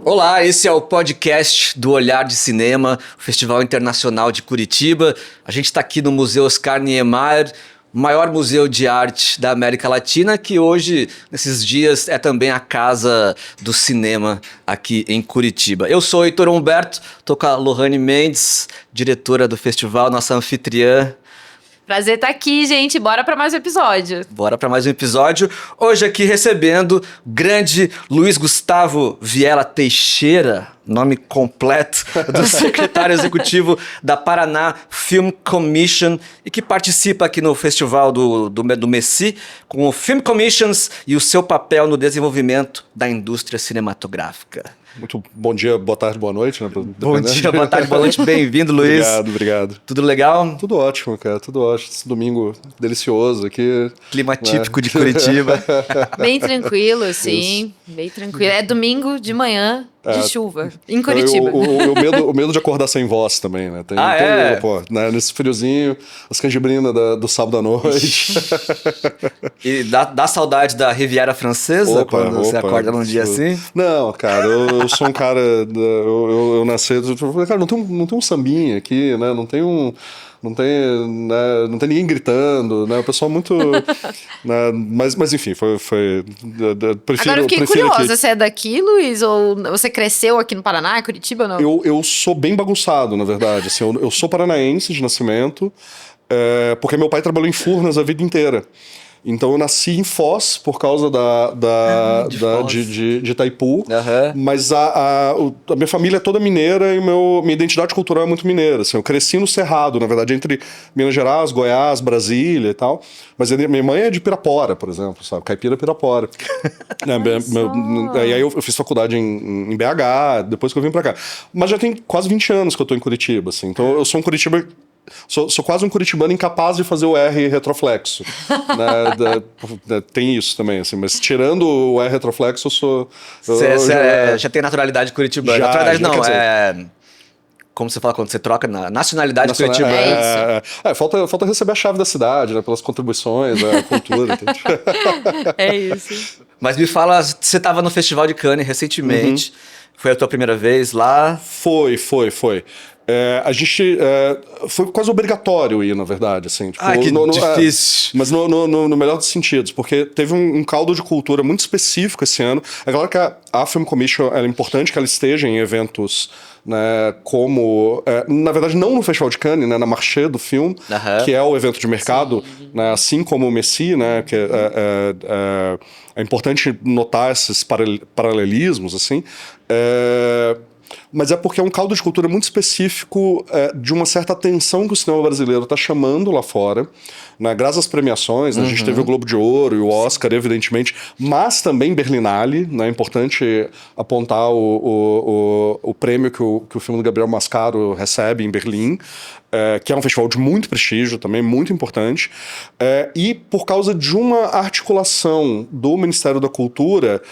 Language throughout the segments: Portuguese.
Olá, esse é o podcast do Olhar de Cinema, o Festival Internacional de Curitiba. A gente está aqui no Museu Oscar Niemeyer, o maior museu de arte da América Latina, que hoje, nesses dias, é também a casa do cinema aqui em Curitiba. Eu sou o Heitor Humberto, estou com a Lohane Mendes, diretora do festival, nossa anfitriã. Prazer estar aqui, gente. Bora para mais um episódio. Bora para mais um episódio. Hoje aqui recebendo o grande Luiz Gustavo Vilela Teixeira, nome completo do secretário executivo da Paraná Film Commission e que participa aqui no festival do Messi com o Film Commissions e o seu papel no desenvolvimento da indústria cinematográfica. Muito bom dia, boa tarde, boa noite, né? Bom dia, boa tarde, boa noite. Bem-vindo, Luiz. Obrigado. Tudo legal? Tudo ótimo, cara, tudo ótimo. Esse domingo delicioso aqui. Clima típico de Curitiba. Bem tranquilo, sim. Bem tranquilo. É domingo de manhã de chuva, em Curitiba. O medo de acordar sem voz também, né? Nesse friozinho, as canjibrinas do sábado à noite. E dá saudade da Riviera Francesa quando você acorda num dia assim? Não, cara, eu sou um cara. Eu nasci. Cara, não tem um sambinha aqui, né? Não tem ninguém gritando, né? O pessoal muito. Né? Mas enfim, foi. Prefiro, agora eu fiquei curiosa, que... você é daqui, Luiz? Ou você cresceu aqui no Paraná, Curitiba ou não? Eu sou bem bagunçado, na verdade. Assim, eu sou paranaense de nascimento, porque meu pai trabalhou em Furnas a vida inteira. Então eu nasci em Foz por causa de Itaipu, mas a minha família é toda mineira e minha identidade cultural é muito mineira. Assim, eu cresci no Cerrado, na verdade, entre Minas Gerais, Goiás, Brasília e tal. Mas minha mãe é de Pirapora, por exemplo, sabe? Caipira Pirapora. E aí eu fiz faculdade em BH, depois que eu vim pra cá. Mas já tem quase 20 anos que eu tô em Curitiba, assim. Então eu sou um Curitiba... Sou quase um curitibano incapaz de fazer o R retroflexo. Né? Tem isso também, assim, mas tirando o R retroflexo, eu sou... já tem naturalidade curitibana. Naturalidade não, como você fala quando você troca na nacionalidade curitibana. É isso. Falta receber a chave da cidade, né? Pelas contribuições, a cultura. É isso. Mas me fala, você estava no Festival de Cannes recentemente. Foi a tua primeira vez lá? Foi. A gente foi quase obrigatório ir, na verdade, assim. Tipo, que difícil. Mas no melhor dos sentidos, porque teve um caldo de cultura muito específico esse ano. É claro que a Film Commission é importante que ela esteja em eventos, né, como... na verdade, não no Festival de Cannes, né, na Marché do filme, que é o evento de mercado, né, assim como o Messi, né, que é importante notar esses paralelismos, assim. Mas é porque é um caldo de cultura muito específico de uma certa atenção que o cinema brasileiro está chamando lá fora, né? Graças às premiações, né? A gente teve o Globo de Ouro e o Oscar, evidentemente, mas também Berlinale, né? É importante apontar o prêmio que o filme do Gabriel Mascaro recebe em Berlim, que é um festival de muito prestígio também, muito importante, e por causa de uma articulação do Ministério da Cultura.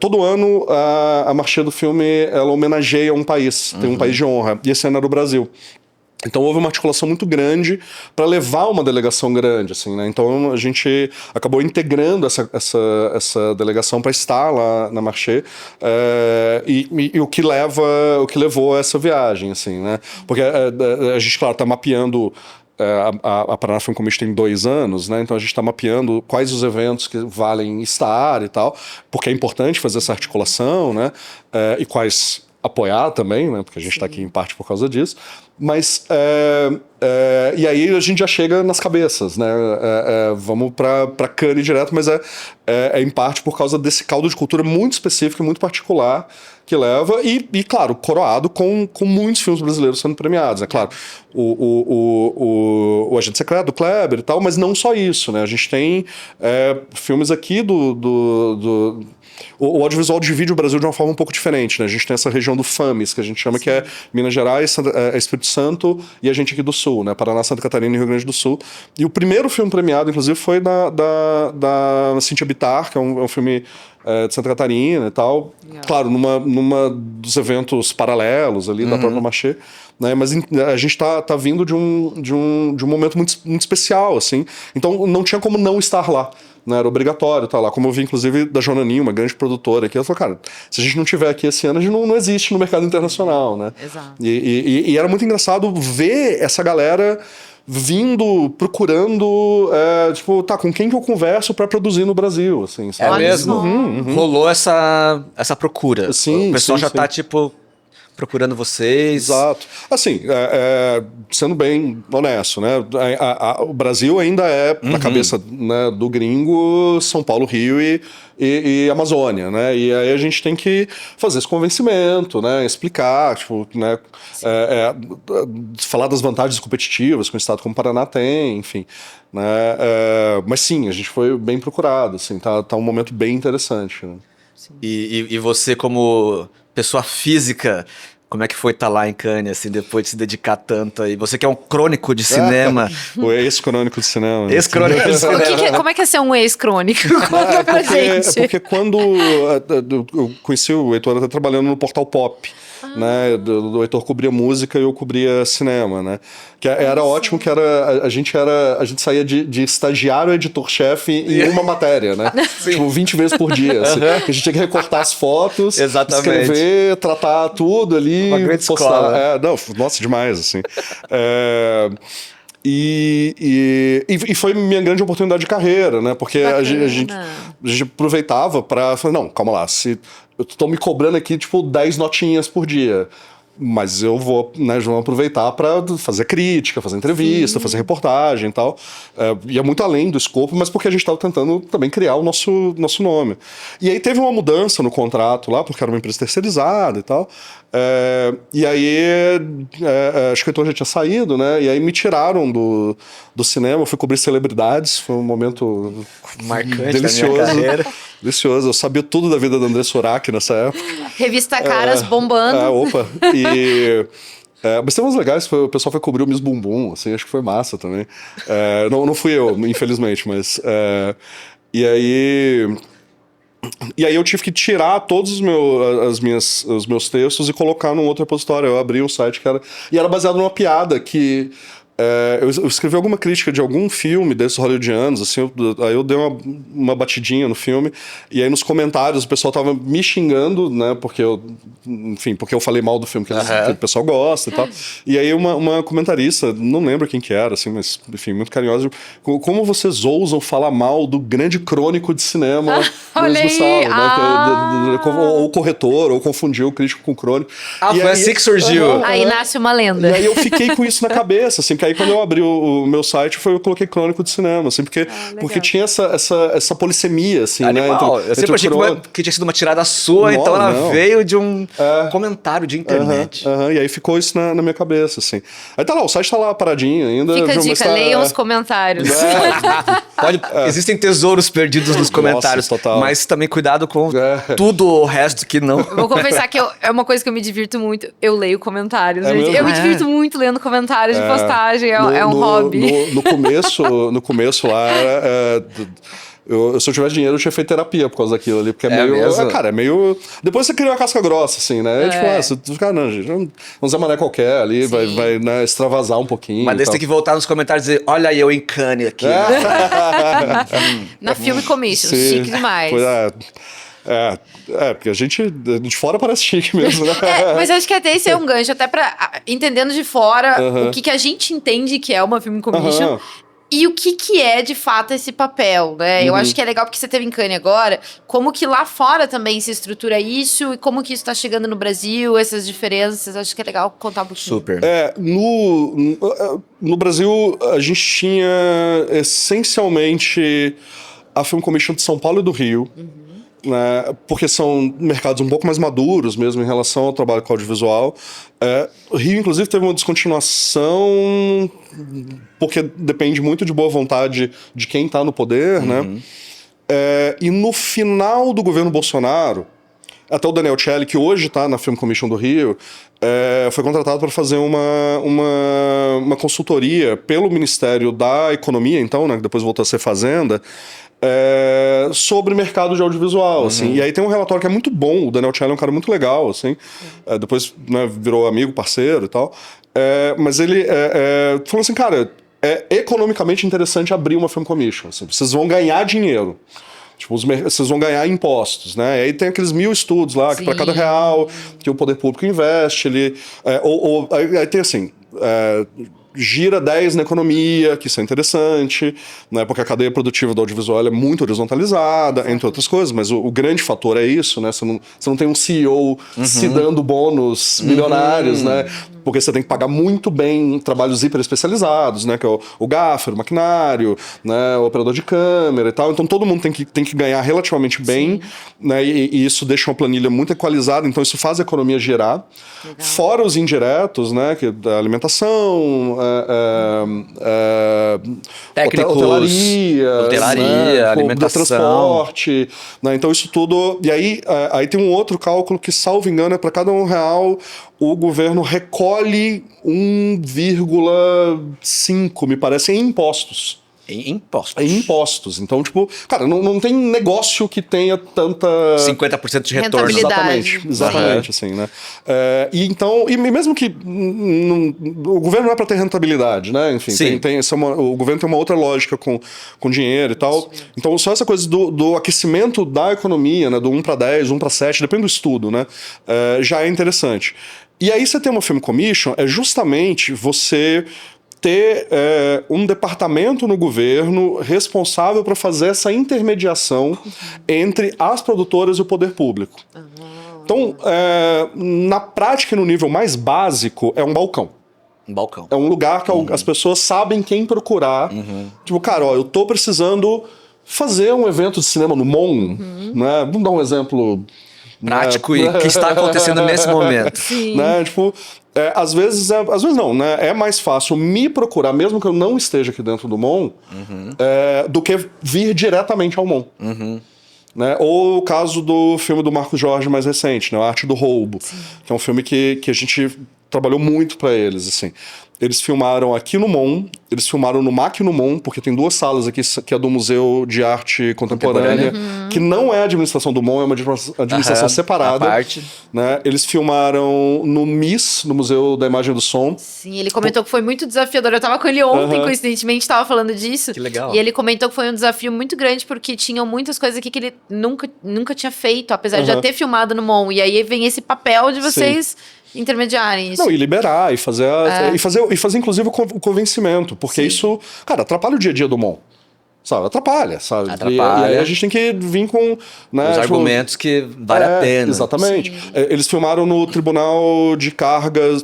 Todo ano a Marché do Filme ela homenageia um país, tem um país de honra, e esse ano era o Brasil. Então houve uma articulação muito grande para levar uma delegação grande, assim, né? Então a gente acabou integrando essa delegação para estar lá na Marché, e o que levou a essa viagem, assim, né? Porque a gente, claro, está mapeando. A Paraná Film Commission tem 2 anos, né? Então a gente está mapeando quais os eventos que valem estar e tal, porque é importante fazer essa articulação, né? E quais apoiar também, né? Porque a gente está aqui em parte por causa disso. Mas e aí a gente já chega nas cabeças, né? Vamos para Cannes direto, mas é em parte por causa desse caldo de cultura muito específico e muito particular que leva, e claro, coroado com muitos filmes brasileiros sendo premiados, é claro. O Agente Secreto, do Kleber e tal, mas não só isso, né? A gente tem filmes aqui o audiovisual divide o Brasil de uma forma um pouco diferente, né? A gente tem essa região do FAMES, que a gente chama, que é Minas Gerais, Espírito Santo e a gente aqui do Sul, né? Paraná, Santa Catarina e Rio Grande do Sul. E o primeiro filme premiado, inclusive, foi da Cíntia Bittar, que é um filme de Santa Catarina e tal. Legal. Claro, numa dos eventos paralelos ali da própria Marché, né? Mas a gente tá vindo de um momento muito, muito especial, assim. Então não tinha como não estar lá. né, era obrigatório estar lá. Como eu vi, inclusive, da Jonaninha, uma grande produtora aqui, ela falou, cara, se a gente não tiver aqui esse ano, a gente não existe no mercado internacional, né? Exato. E era muito engraçado ver essa galera vindo, procurando, tipo, tá, com quem que eu converso pra produzir no Brasil, assim, É sabe? mesmo? Rolou essa procura. Sim, o pessoal sim, já sim. tá, tipo, procurando vocês. Exato. Assim, sendo bem honesto, né? O Brasil ainda é, na cabeça, né, do gringo, São Paulo, Rio e Amazônia, né? E aí a gente tem que fazer esse convencimento, né? Explicar, tipo, né? Falar das vantagens competitivas que um estado como o Paraná tem, enfim. Né? Mas sim, a gente foi bem procurado, assim, tá um momento bem interessante, né? E você, como pessoa física, como é que foi estar lá em Cannes, assim, depois de se dedicar tanto aí? Você que é um crônico de cinema. O ex-crônico de cinema. né? Ex-crônico de cinema. Como é que é ser um ex-crônico? Conta pra gente. Porque quando eu conheci o Heitor até trabalhando no Portal Pop, né? O Heitor cobria música e eu cobria cinema, né? Que era ótimo, que a gente saía de estagiário a editor-chefe em uma matéria, né? Tipo, 20 vezes por dia. Assim, que a gente tinha que recortar as fotos, Exatamente. escrever, tratar tudo ali. Uma grande postar. escola. Nossa, demais, assim. E foi minha grande oportunidade de carreira, né? Porque a gente aproveitava pra falar, não, calma lá, se eu tô me cobrando aqui, tipo, 10 notinhas por dia. Mas eu vou, né, vamos aproveitar para fazer crítica, fazer entrevista, fazer reportagem e tal. Ia muito além do escopo, mas porque a gente estava tentando também criar o nosso nome. E aí teve uma mudança no contrato lá, porque era uma empresa terceirizada e tal. E aí, acho que o Heitor já tinha saído, né? E aí me tiraram do cinema, eu fui cobrir celebridades, foi um momento Marcante delicioso. da minha carreira. Delicioso, eu sabia tudo da vida da André Surak nessa época. Revista Caras bombando. Opa. Mas tem umas legais, o pessoal foi cobrir o Miss Bumbum, assim, acho que foi massa também. Não fui eu, infelizmente, mas... E aí eu tive que tirar todos os meus textos e colocar num outro repositório. Eu abri um site que era baseado numa piada que... eu escrevi alguma crítica de algum filme desses hollywoodianos, assim, aí eu dei uma batidinha no filme, e aí nos comentários o pessoal tava me xingando, né, porque eu falei mal do filme que o pessoal gosta e tal, e aí uma comentarista, não lembro quem que era, assim, mas, enfim, muito carinhosa, como vocês ousam falar mal do grande crônico de cinema Luiz Gustavo, né, ou corretor, ou confundiu o crítico com o crônico. Foi assim que surgiu. Aí nasce uma lenda. E aí eu fiquei com isso na cabeça, assim, que aí quando eu abri o meu site, eu coloquei crônico de cinema, assim, porque tinha essa polissemia, assim, Animal. né? Eu sempre achei que tinha sido uma tirada sua, então ela veio de um comentário de internet. E aí ficou isso na minha cabeça, assim. Aí tá lá, o site tá lá paradinho ainda. Fica a dica, leiam os comentários. Existem tesouros perdidos nos comentários, total. mas também cuidado com tudo o resto que não. Vou confessar que é uma coisa que eu me divirto muito. Eu leio comentários, gente. Mesmo? Eu me divirto muito lendo comentários de postagem. É um hobby. No começo lá, se eu tivesse dinheiro, eu tinha feito terapia por causa daquilo ali, porque é meio... mesmo? Cara, é meio... Depois você cria uma casca grossa, assim, né? Tipo, você fica, não, gente, um Zé Mané qualquer ali, vai né, extravasar um pouquinho. Mas daí você tem que voltar nos comentários e dizer, olha aí eu em Cannes aqui. Na Film Commission, Sim. chique demais. Pois porque a gente de fora parece chique mesmo, né? Mas eu acho que até esse é um gancho, até pra entendendo de fora o que a gente entende que é uma Film Commission. E o que é, de fato, esse papel, né? Eu acho que é legal porque você teve em Cannes agora, como que lá fora também se estrutura isso e como que isso tá chegando no Brasil, essas diferenças. Acho que é legal contar um pouquinho. Super. No Brasil, a gente tinha, essencialmente, a Film Commission de São Paulo e do Rio, né, porque são mercados um pouco mais maduros mesmo em relação ao trabalho com audiovisual. O Rio, inclusive, teve uma descontinuação porque depende muito de boa vontade de quem está no poder, né? E no final do governo Bolsonaro, até o Daniel Celli, que hoje está na Film Commission do Rio, foi contratado para fazer uma consultoria pelo Ministério da Economia, então, né, que depois voltou a ser Fazenda, sobre mercado de audiovisual, assim. E aí tem um relatório que é muito bom, o Daniel Celli é um cara muito legal, assim, depois, né, virou amigo, parceiro e tal, mas ele falou assim, cara, é economicamente interessante abrir uma film commission. Assim, vocês vão ganhar dinheiro. Tipo, vocês vão ganhar impostos, né? E aí tem aqueles 1000 estudos lá, que para cada real que o poder público investe, ele... aí tem assim... gira 10 na economia, que isso é interessante, né, porque a cadeia produtiva do audiovisual é muito horizontalizada, entre outras coisas, mas o grande fator é isso, né, você não tem um CEO se dando bônus milionários, né, porque você tem que pagar muito bem trabalhos hiper especializados, né, que é o gaffer, o maquinário, né, o operador de câmera e tal, então todo mundo tem que ganhar relativamente bem, né, e isso deixa uma planilha muito equalizada, então isso faz a economia girar. Legal. Fora os indiretos, né, que da alimentação, técnicos, hotelaria, né, alimentação, transporte, né, então isso tudo. E aí tem um outro cálculo que, salvo engano, é para cada R$1 o governo recolhe 1,5, me parece, em impostos. Em impostos. Em impostos. Então, tipo, cara, não tem negócio que tenha tanta... 50% de retorno. Exatamente, assim, né? E mesmo que o governo não é para ter rentabilidade, né? Enfim, o governo tem uma outra lógica com dinheiro e tal. Então, só essa coisa do aquecimento da economia, né? Do 1 para 10, 1 para 7, depende do estudo, né? Já é interessante. E aí você tem uma film commission, é justamente você ter um departamento no governo responsável para fazer essa intermediação entre as produtoras e o poder público. Então, na prática, no nível mais básico, é um balcão. Um balcão. É um lugar que as pessoas sabem quem procurar. Tipo, cara, eu tô precisando fazer um evento de cinema no MON, né? Vamos dar um exemplo... prático e que está acontecendo nesse momento. Sim. Né? Tipo, às vezes não, né? É mais fácil me procurar, mesmo que eu não esteja aqui dentro do MON, do que vir diretamente ao MON. Né? Ou o caso do filme do Marcos Jorge mais recente, né? A Arte do Roubo, que é um filme que a gente trabalhou muito para eles, assim. Eles filmaram aqui no MON, eles filmaram no MAC no MON, porque tem 2 salas aqui, que é do Museu de Arte Contemporânea. Que não é a administração do MON, é uma administração separada. Parte. Né? Eles filmaram no MIS, no Museu da Imagem e do Som. Sim, ele comentou que foi muito desafiador. Eu tava com ele ontem, coincidentemente, tava falando disso. Que legal. E ele comentou que foi um desafio muito grande, porque tinham muitas coisas aqui que ele nunca tinha feito, apesar de já ter filmado no MON. E aí vem esse papel de vocês... intermediarem isso. Não, e liberar, e fazer inclusive o convencimento, porque isso, cara, atrapalha o dia a dia do MON. Sabe? Atrapalha, sabe? Atrapalha. E aí a gente tem que vir com... Né, os argumentos que vale a pena. Exatamente. Eles filmaram no Tribunal de Cargas...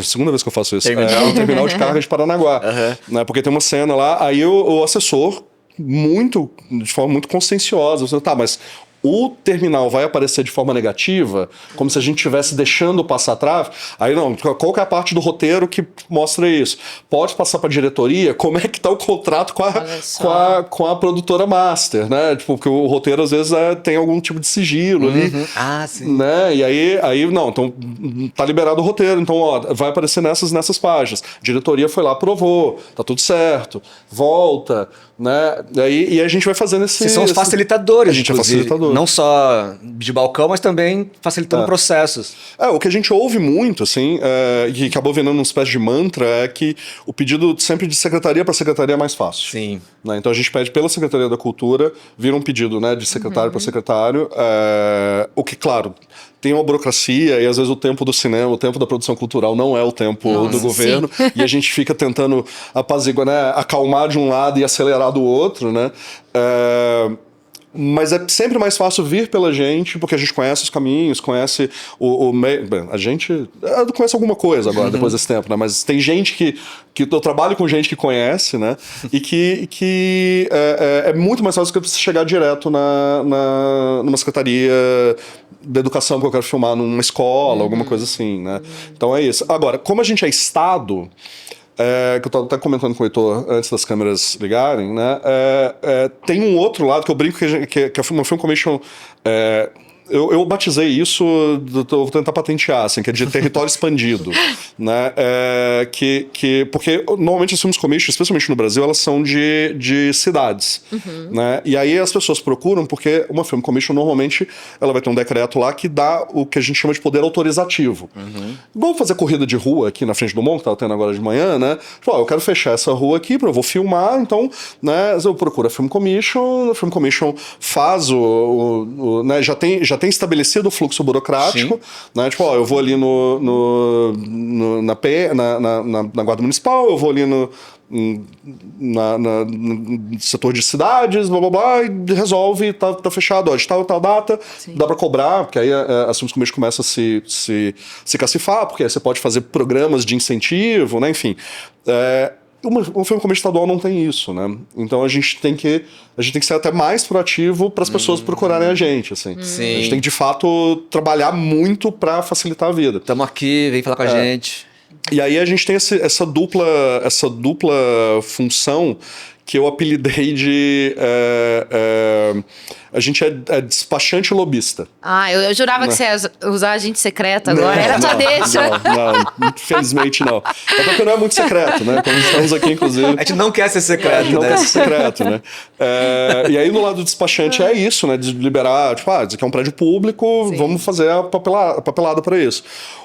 segunda vez que eu faço isso. No Terminal de Cargas de Paranaguá. Né, porque tem uma cena lá, aí o assessor, de forma muito conscienciosa, você, mas... o terminal vai aparecer de forma negativa, como se a gente estivesse deixando passar tráfego. Aí não, qual que é a parte do roteiro que mostra isso? Pode passar para a diretoria? Como é que tá o contrato com a produtora master, né? Tipo, porque o roteiro às vezes tem algum tipo de sigilo ali. Ah, sim. Né? E aí não, então tá liberado o roteiro, então ó, vai aparecer nessas páginas. A diretoria foi lá, aprovou, tá tudo certo, volta, né? E a gente vai fazendo esse... Vocês são os facilitadores, a gente é facilitador. Não só de balcão, mas também facilitando processos. O que a gente ouve muito, assim, que acabou virando uma espécie de mantra, é que o pedido sempre de secretaria para secretaria é mais fácil. Sim. Né? Então a gente pede pela Secretaria da Cultura, vira um pedido, né, de secretário para secretário, o que, claro, tem uma burocracia e às vezes o tempo do cinema, o tempo da produção cultural não é o tempo do governo, e a gente fica tentando apaziguar, né, acalmar de um lado e acelerar do outro, né? Mas é sempre mais fácil vir pela gente, porque a gente conhece os caminhos, conhece o meio. A gente conhece alguma coisa agora, depois desse tempo, né? Mas tem gente que eu trabalho com gente que conhece, né? E que é muito mais fácil que você chegar direto numa secretaria da educação que eu quero filmar numa escola, alguma coisa assim, né? Então é isso. Agora, como a gente é Estado... que eu estava até comentando com o Heitor antes das câmeras ligarem, né? Tem um outro lado que eu brinco que é uma film commission Eu batizei isso, vou tentar patentear, assim, que é de território expandido, né? Porque normalmente os filmes commission, especialmente no Brasil, elas são de cidades, né? E aí as pessoas procuram porque uma film commission normalmente ela vai ter um decreto lá que dá o que a gente chama de poder autorizativo. Vamos fazer corrida de rua aqui na frente do Mon, que tava tendo agora de manhã, né? Tipo, eu quero fechar essa rua aqui, eu vou filmar, então, né, eu procuro a film commission faz né, já tem estabelecido o fluxo burocrático, né? Tipo, eu vou ali na Guarda Municipal, eu vou ali no setor de cidades, blá blá blá, e resolve, tá fechado, ó, de tal data, dá pra cobrar, porque aí as filmes commission começam a se cacifar, porque aí você pode fazer programas de incentivo, né, enfim. Um filme commission estadual não tem isso, né? Então a gente tem que ser até mais proativo para as pessoas procurarem a gente, assim. Sim. A gente tem que, de fato, trabalhar muito para facilitar a vida. Tamo aqui, vem falar com a gente. E aí a gente tem essa dupla função que eu apelidei de... a gente é despachante lobista. Eu jurava que você ia usar agente secreto agora. Era só deixa. Não, infelizmente não. É porque não é muito secreto, né? Como estamos aqui, inclusive. A gente não quer ser secreto, Não né? quer ser secreto, né? E aí no lado do despachante é isso, né? De liberar, tipo, isso aqui é um prédio público, vamos fazer a papelada para isso.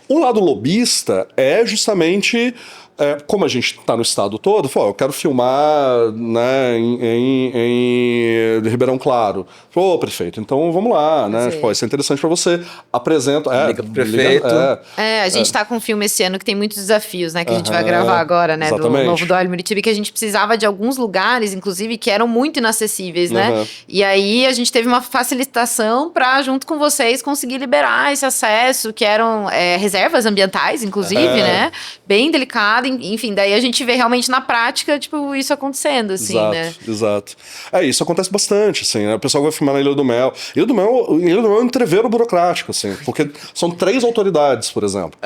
O lado lobista é justamente... como a gente está no estado todo, eu quero filmar, né, em Ribeirão Claro. Pô, prefeito, então vamos lá, né? Tipo, isso é interessante para você. Apresenta. Liga pro prefeito. A gente tá com um filme esse ano que tem muitos desafios, né? Que a gente vai gravar agora, né? Exatamente. Do novo do Olho Muritiba, que a gente precisava de alguns lugares, inclusive, que eram muito inacessíveis, né? E aí a gente teve uma facilitação para, junto com vocês, conseguir liberar esse acesso, que eram reservas ambientais, inclusive, né? Bem delicado. Enfim, daí a gente vê realmente na prática, tipo, isso acontecendo, assim, né? Exato. Isso acontece bastante, assim, né? O pessoal vai filmar na Ilha do Mel. Ilha do Mel é um entreveiro burocrático, assim, porque são 3 autoridades, por exemplo.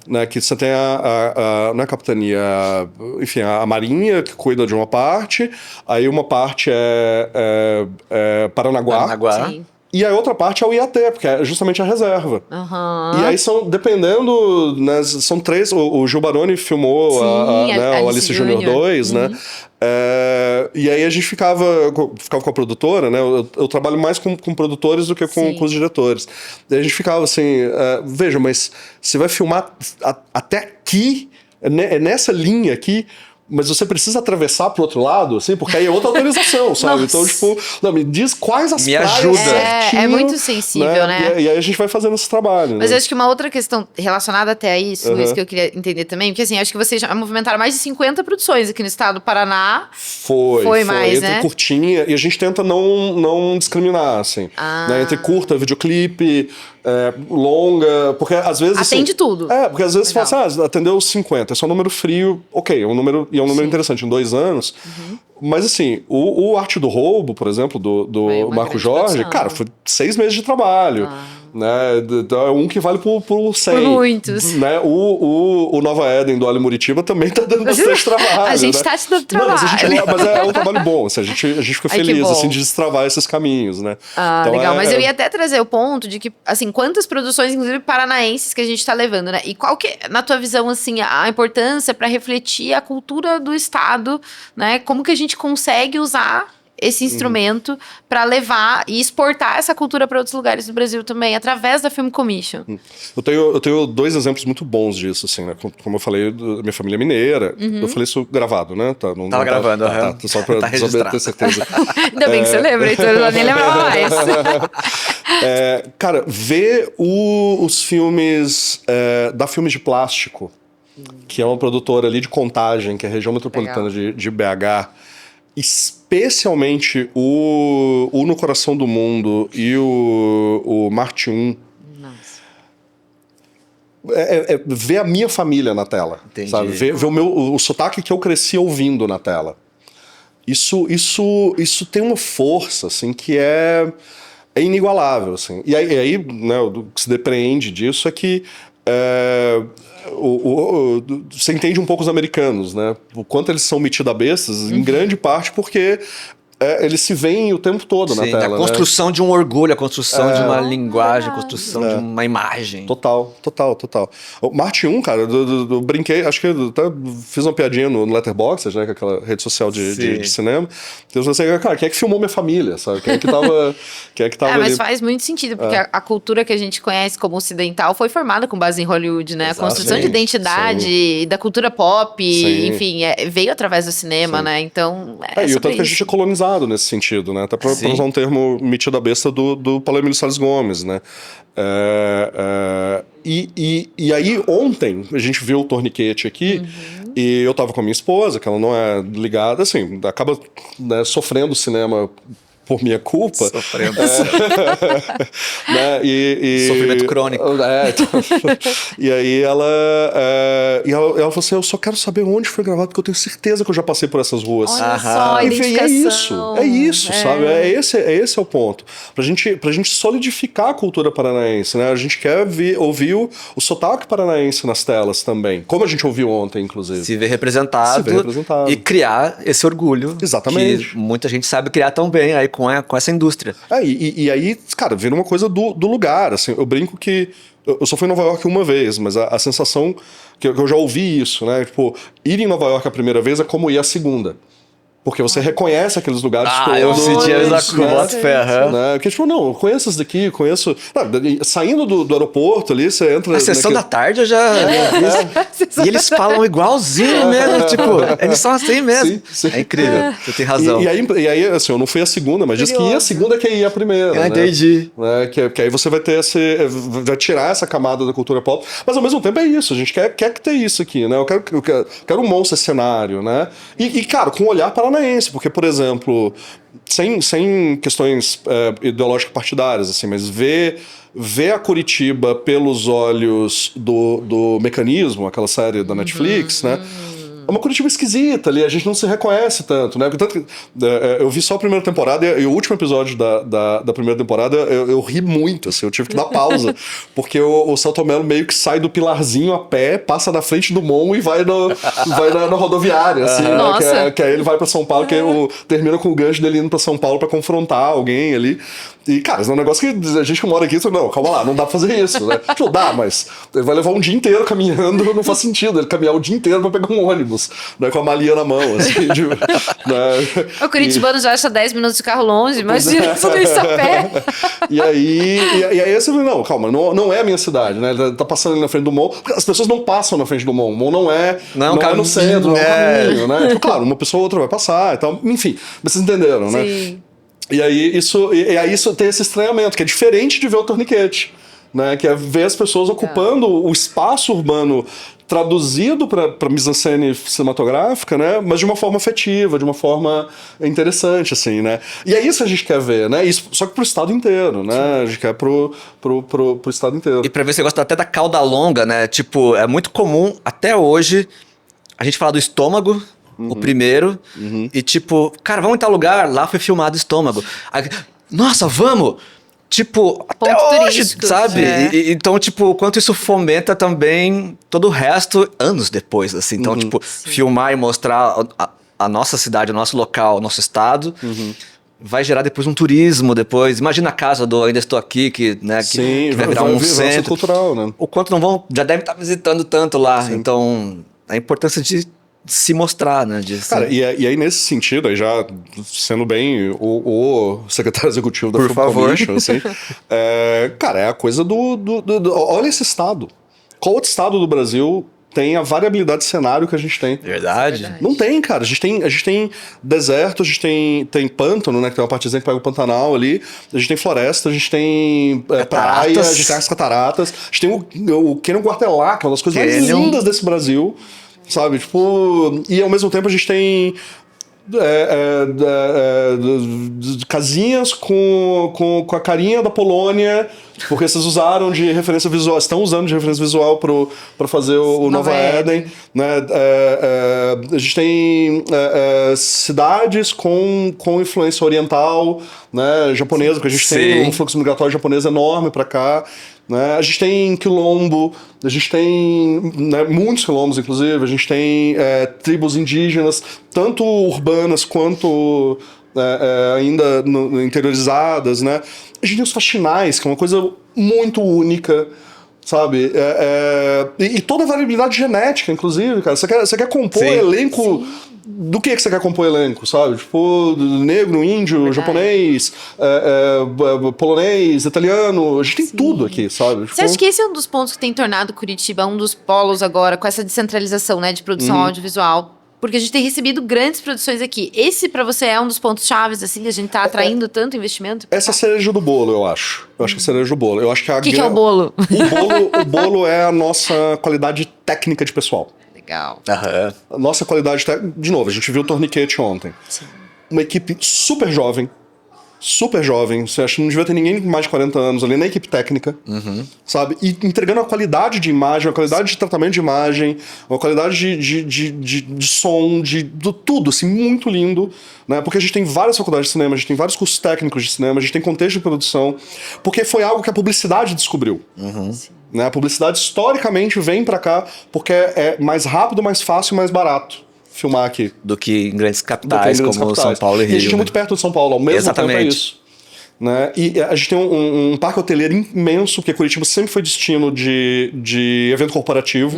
Né? Que você tem na capitania, enfim, a Marinha, que cuida de uma parte, aí uma parte é Paranaguá. Sim. E a outra parte é o IAT, porque é justamente a reserva. E aí dependendo, né, são 3, o Gil Baroni filmou né, o Alice Júnior 2, né? E aí a gente ficava com a produtora, né? Eu trabalho mais com produtores do que com os diretores. E a gente ficava assim, veja, mas você vai filmar até aqui, nessa linha aqui, mas você precisa atravessar pro outro lado, assim, porque aí é outra autorização, sabe? Então, tipo, me diz quais as praias ajuda. certinho, É muito sensível, né? E aí a gente vai fazendo esse trabalho. Mas né? eu acho que uma outra questão relacionada até a isso, Luiz, que eu queria entender também, porque assim, acho que vocês já movimentaram mais de 50 produções aqui no estado do Paraná. Foi mais, entre né? curtinha, e a gente tenta não discriminar, assim. Né? Entre curta, videoclipe, longa, porque às vezes... Atende tudo. Porque às vezes você fala assim, atendeu 50, esse é um número frio, ok, é um número interessante, em 2 anos. Mas assim, o Arte do Roubo, por exemplo, do Marco Jorge, produção. cara, foi 6 meses de trabalho. Né? É um que vale por 100. Por muitos. Né? O Nova Éden do Olho Muritiba também tá dando bastante trabalho. A gente né? tá te dando trabalho. Mas é um trabalho bom, assim, a gente fica feliz assim, de destravar esses caminhos, né? Então, legal. Mas eu ia até trazer o ponto de que, assim, quantas produções, inclusive paranaenses, que a gente tá levando, né? E qual que, na tua visão, assim, a importância para refletir a cultura do Estado, né? Como que a gente consegue usar esse instrumento para levar e exportar essa cultura para outros lugares do Brasil também, através da Film Commission. Eu tenho 2 exemplos muito bons disso, assim, né? Como eu falei, minha família é mineira. Eu falei isso gravado, né? Tava gravando, só pra ter certeza. Ainda bem que você lembra, então eu nem lembrava mais. Cara, ver os filmes da Filmes de Plástico, que é uma produtora ali de Contagem, que é a região metropolitana de BH, especialmente o No Coração do Mundo e o Marte 1. Nossa. Ver a minha família na tela. Entendi. Sabe? Ver o sotaque que eu cresci ouvindo na tela. Isso tem uma força, assim, que é inigualável, assim. E aí, né, o que se depreende disso é que você entende um pouco os americanos, né? O quanto eles são metidos a bestas, em grande parte porque eles se veem o tempo todo na tela. A construção de um orgulho, a construção de uma linguagem, a verdade. construção de uma imagem. Total. O Marte 1, cara, eu brinquei, acho que até fiz uma piadinha no Letterboxd, né, que é aquela rede social de cinema. Eu pensei, cara, quem é que filmou minha família, sabe? Quem é que tava ali? Mas faz muito sentido, porque a cultura que a gente conhece como ocidental foi formada com base em Hollywood, né? Exato. A construção de identidade da cultura pop, enfim, veio através do cinema, né? Então, e o tanto que a gente é colonizado nesse sentido, né? Até pra usar um termo metido à besta do Paulo Emílio Salles Gomes, né? E aí, ontem, a gente viu o Torniquete aqui, e eu tava com a minha esposa, que ela não é ligada, assim, acaba, né, sofrendo o cinema por minha culpa. Sofrendo. Né? Sofrimento crônico. E aí ela falou assim, eu só quero saber onde foi gravado, porque eu tenho certeza que eu já passei por essas ruas. Olha só, a identificação. É isso, sabe? Esse é o ponto. Pra gente solidificar a cultura paranaense, né? A gente quer ouvir o sotaque paranaense nas telas também, como a gente ouviu ontem, inclusive. Se ver representado e criar esse orgulho. Exatamente. Que muita gente sabe criar tão bem aí com essa indústria. E aí, cara, vira uma coisa do lugar, assim, eu brinco que eu só fui em Nova York uma vez, mas a sensação que eu já ouvi isso, né, tipo, ir em Nova York a primeira vez é como ir a segunda. Porque você reconhece aqueles lugares todos. Eu senti a ferra. Né? Porque, tipo, não, eu conheço isso daqui, conheço... saindo do aeroporto ali, você entra... Na sessão da tarde eu já... E eles falam igualzinho mesmo, tipo, eles são assim mesmo. Sim. É incrível, você tem razão. E aí, assim, eu não fui a segunda, mas diz que ir a segunda que ir a primeira. Eu entendi. Né? Que aí você vai ter vai tirar essa camada da cultura pop, mas ao mesmo tempo é isso, a gente quer que ter isso aqui, né? Eu quero um monstro cenário, né? E, cara, com um olhar paranaense, porque, por exemplo, sem questões ideológicas partidárias, assim, mas ver a Curitiba pelos olhos do Mecanismo, aquela série da Netflix, né? É uma Curitiba esquisita ali, a gente não se reconhece tanto, né? Tanto que, eu vi só a primeira temporada e o último episódio da primeira temporada eu ri muito, assim, eu tive que dar pausa, porque o Selton Mello meio que sai do Pilarzinho a pé, passa na frente do Mon e vai na rodoviária, assim, né? Que aí ele vai pra São Paulo, que termina com o gancho dele indo pra São Paulo pra confrontar alguém ali. E, cara, isso é um negócio que a gente que mora aqui, não, calma lá, não dá pra fazer isso, né? Tipo, dá, mas ele vai levar um dia inteiro caminhando, não faz sentido ele caminhar o dia inteiro pra pegar um ônibus, né, com a malinha na mão, assim, né? O curitibano já acha 10 minutos de carro longe, imagina tudo isso a pé. E aí você fala, não, calma, não é a minha cidade, né? Ele tá passando ali na frente do Mon, porque as pessoas não passam na frente do Mon, o Mon não é no centro, não é um caminho, né? Tipo, claro, uma pessoa ou outra vai passar e tal, enfim, mas vocês entenderam, né? Sim. E aí isso tem esse estranhamento, que é diferente de ver o Torniquete, né? Que é ver as pessoas ocupando o espaço urbano traduzido para mise-en-scène cinematográfica, né? Mas de uma forma afetiva, de uma forma interessante, assim, né? E é isso que a gente quer ver, né? Isso, só que pro estado inteiro, né? Sim. A gente quer pro estado inteiro. E pra ver se você gosta até da cauda longa, né? Tipo, é muito comum, até hoje, a gente falar do Estômago, o primeiro, e tipo, cara, vamos em tal lugar, lá foi filmado Estômago. Aí, nossa, vamos! Tipo, até hoje, sabe? Então, tipo, quanto isso fomenta também todo o resto, anos depois, assim. Então, tipo, filmar e mostrar a nossa cidade, o nosso local, o nosso estado, vai gerar depois um turismo, depois. Imagina a casa do Ainda Estou Aqui, que vai virar um centro cultural, né? O quanto já devem estar visitando tanto lá. Sim. Então, a importância de se mostrar, né? Cara, e aí nesse sentido, aí já sendo bem o secretário executivo da Film Commission, assim, cara, é a coisa olha esse estado. Qual outro estado do Brasil tem a variabilidade de cenário que a gente tem? Verdade. Não tem, cara. A gente tem deserto, a gente tem pântano, né? Que tem uma partezinha que pega o Pantanal ali. A gente tem floresta, a gente tem praia, a gente tem as cataratas. A gente tem o Canyon Guartelá, que é uma das coisas mais lindas desse Brasil. Sabe, tipo... E ao mesmo tempo a gente tem casinhas com a carinha da Polônia, porque vocês usaram de referência visual, estão usando de referência visual para fazer o Nova Éden, né? A gente tem cidades com influência oriental, né, japonesa, porque a gente tem um fluxo migratório japonês enorme para cá. Né? A gente tem quilombo, a gente tem, né, muitos quilombos, inclusive, a gente tem tribos indígenas, tanto urbanas quanto ainda interiorizadas, né? A gente tem os faxinais, que é uma coisa muito única, sabe? E toda a variabilidade genética, inclusive, cara. Você quer compor elenco... Sim. Do que você quer compor elenco, sabe? Tipo, negro, índio, japonês, polonês, italiano. A gente tem tudo aqui, sabe? Você acha que esse é um dos pontos que tem tornado Curitiba um dos polos agora, com essa descentralização, né, de produção audiovisual? Porque a gente tem recebido grandes produções aqui. Esse, pra você, é um dos pontos chaves, assim, que a gente tá atraindo tanto investimento? Essa é a cereja do bolo, eu acho. Eu acho que é a cereja do bolo. Eu acho que o que é o bolo? O bolo é a nossa qualidade técnica de pessoal. Legal. A nossa qualidade técnica... De novo, a gente viu o Torniquete ontem. Sim. Uma equipe super jovem. Você acha que não devia ter ninguém com mais de 40 anos ali na equipe técnica, sabe? E entregando a qualidade de imagem, a qualidade de tratamento de imagem, a qualidade de som, de tudo, assim, muito lindo, né? Porque a gente tem várias faculdades de cinema, a gente tem vários cursos técnicos de cinema, a gente tem contexto de produção, porque foi algo que a publicidade descobriu. Né? A publicidade, historicamente, vem pra cá porque é mais rápido, mais fácil e mais barato filmar aqui. Do que em grandes capitais, como São Paulo e Rio. E a gente é muito perto de São Paulo, ao mesmo tempo é isso. Né? E a gente tem um parque hoteleiro imenso, porque Curitiba sempre foi destino de evento corporativo,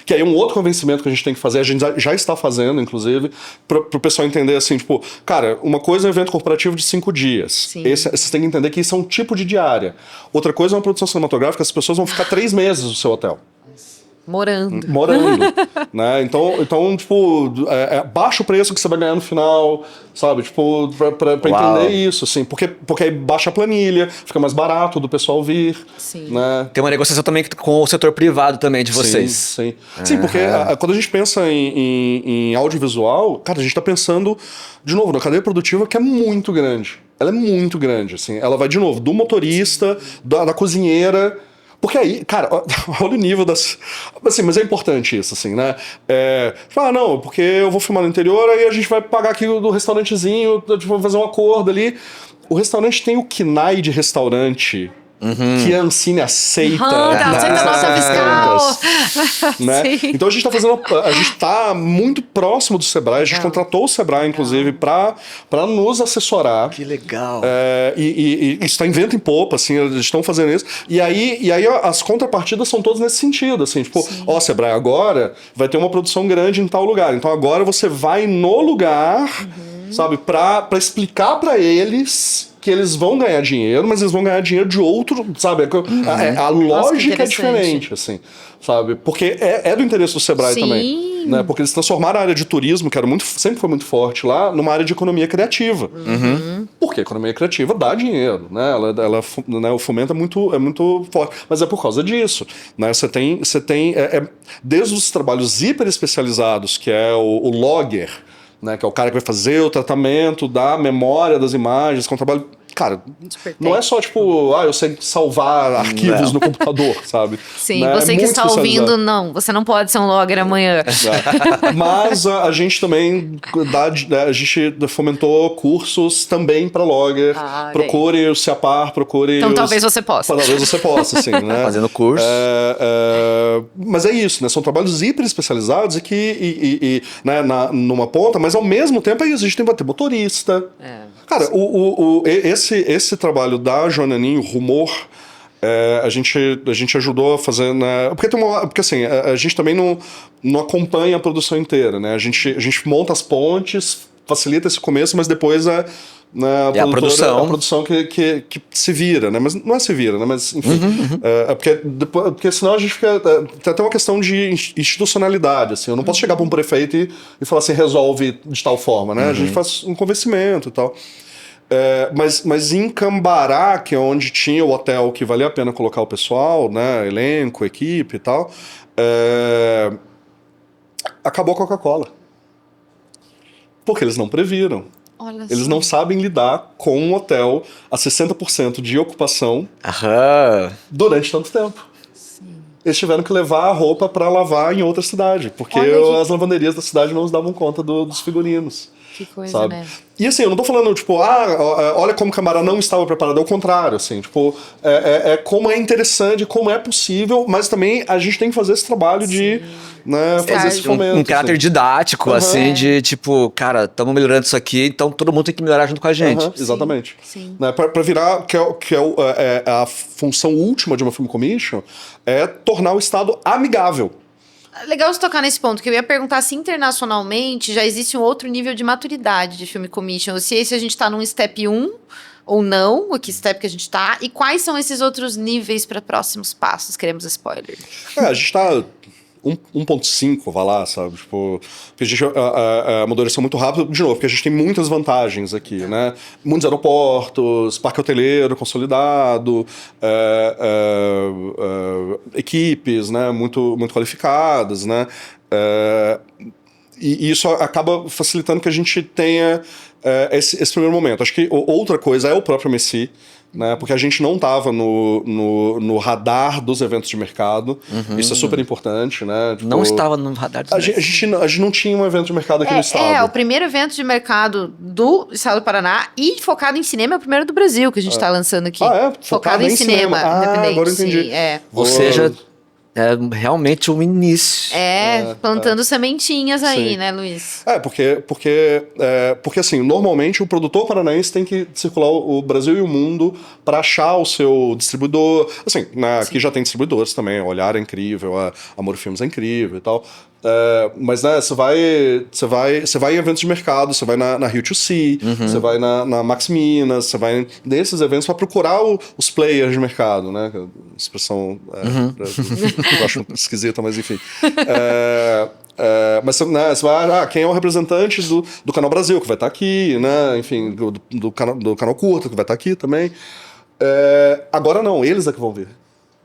que aí é um outro convencimento que a gente tem que fazer, a gente já está fazendo, inclusive, pro pessoal entender assim, tipo, cara, uma coisa é um evento corporativo de 5 dias. Vocês têm que entender que isso é um tipo de diária. Outra coisa é uma produção cinematográfica, as pessoas vão ficar 3 meses no seu hotel. Morando. Né? Então tipo, baixa o preço que você vai ganhar no final, sabe? Tipo, pra entender isso, assim. Porque aí baixa a planilha, fica mais barato do pessoal vir. Sim. Né? Tem uma negociação também com o setor privado também de vocês. Sim. Sim, porque quando a gente pensa em audiovisual, cara, a gente tá pensando, de novo, na cadeia produtiva que é muito grande. Ela é muito grande, assim. Ela vai, de novo, do motorista, da cozinheira... Porque aí, cara, olha o nível das... Assim, mas é importante isso, assim, né? Não, porque eu vou filmar no interior, aí a gente vai pagar aqui do restaurantezinho, tipo, vou fazer um acordo ali. O restaurante tem o KNAI de restaurante... que a Ancine aceita. Aceita a nota fiscal. Né? Então a gente tá muito próximo do Sebrae, a gente contratou o Sebrae, inclusive, pra nos assessorar. Que legal. E isso tá em vento em popa, assim, eles estão fazendo isso. E aí as contrapartidas são todas nesse sentido, assim, tipo, Sebrae, agora vai ter uma produção grande em tal lugar. Então agora você vai no lugar, sabe, pra explicar pra eles que eles vão ganhar dinheiro, mas eles vão ganhar dinheiro de outro, sabe? A lógica é diferente, assim, sabe? Porque é do interesse do Sebrae também, né? Porque eles transformaram a área de turismo, que sempre foi muito forte lá, numa área de economia criativa. Porque a economia criativa dá dinheiro, né? Né, o fomento é muito forte, mas é por causa disso, né? Você tem desde os trabalhos hiper especializados, que é o logger, né, que é o cara que vai fazer o tratamento da memória das imagens, que é um trabalho... Cara, não é só tipo, eu sei salvar arquivos no computador, sabe? Sim, né? Você que está ouvindo, não, você não pode ser um logger amanhã. Mas a gente também a gente fomentou cursos também para logger. Procure o CEAPAR, procure... Então talvez você possa. Talvez você possa, sim, né? Fazendo curso. Mas é isso, né? São trabalhos hiper especializados e né, numa ponta, mas ao mesmo tempo é isso, a gente tem que ter motorista. Cara, esse trabalho da Joananinho, Rumor, a gente ajudou a fazer, né? Porque assim, a gente também não acompanha a produção inteira, né? A gente monta as pontes, facilita esse começo, mas depois a produção que se vira, né? Mas não é se vira, né? Mas, enfim. Porque senão a gente fica... Tem até uma questão de institucionalidade, assim. Eu não posso chegar para um prefeito e falar assim, resolve de tal forma, né? A gente faz um convencimento e tal. Mas em Cambará, que é onde tinha o hotel que valia a pena colocar o pessoal, né? Elenco, equipe e tal, acabou a Coca-Cola. Porque eles não previram. Eles não sabem lidar com um hotel a 60% de ocupação durante tanto tempo. Eles tiveram que levar a roupa para lavar em outra cidade, porque as lavanderias da cidade não nos davam conta dos figurinos. Que coisa, sabe? né? E assim, eu não tô falando, tipo, olha como o Câmara não estava preparado, é o contrário, assim, tipo, como é interessante, como é possível, mas também a gente tem que fazer esse trabalho de, né, fazer esse fomento. Um caráter assim. didático, assim, de tipo, cara, estamos melhorando isso aqui, então todo mundo tem que melhorar junto com a gente. Exatamente. Sim. Né, pra virar, a função última de uma Film Commission, é tornar o Estado amigável. Legal você tocar nesse ponto, que eu ia perguntar se internacionalmente já existe um outro nível de maturidade de Film Commission, ou se esse a gente tá num step 1 ou não, o que step que a gente tá, e quais são esses outros níveis para próximos passos? Queremos spoiler. A gente tá 1.5, vai lá, sabe? Tipo, porque a gente amadureceu muito rápido, de novo, porque a gente tem muitas vantagens aqui, né? Muitos aeroportos, parque hoteleiro consolidado, equipes, né? Muito qualificadas, né? E isso acaba facilitando que a gente tenha esse primeiro momento. Acho que outra coisa é o próprio Messi, né? Porque a gente não estava no radar dos eventos de mercado. Isso é super importante, né? Tipo, Não estava no radar dos a gente não tinha um evento de mercado aqui no estado. O primeiro evento de mercado do estado do Paraná e focado em cinema é o primeiro do Brasil que a gente está lançando aqui. Focado em cinema independente. Agora eu entendi. Sim, Ou seja, é realmente um início. Plantando sementinhas aí, Sim. né, Luiz? Porque assim, normalmente o produtor paranaense tem que circular o Brasil e o mundo para achar o seu distribuidor. Assim, aqui já tem distribuidores também, o Olhar é incrível, a Amor Filmes é incrível e tal. Mas né, você vai em eventos de mercado, você vai na Rio 2C, você vai na Max Minas, você vai nesses eventos para procurar os players de mercado, né? Expressão eu acho esquisita, mas enfim. Mas você vai, quem é o representante do Canal Brasil, que vai estar aqui, né? Enfim, do canal Curta, que vai estar aqui também. Agora não, eles é que vão vir.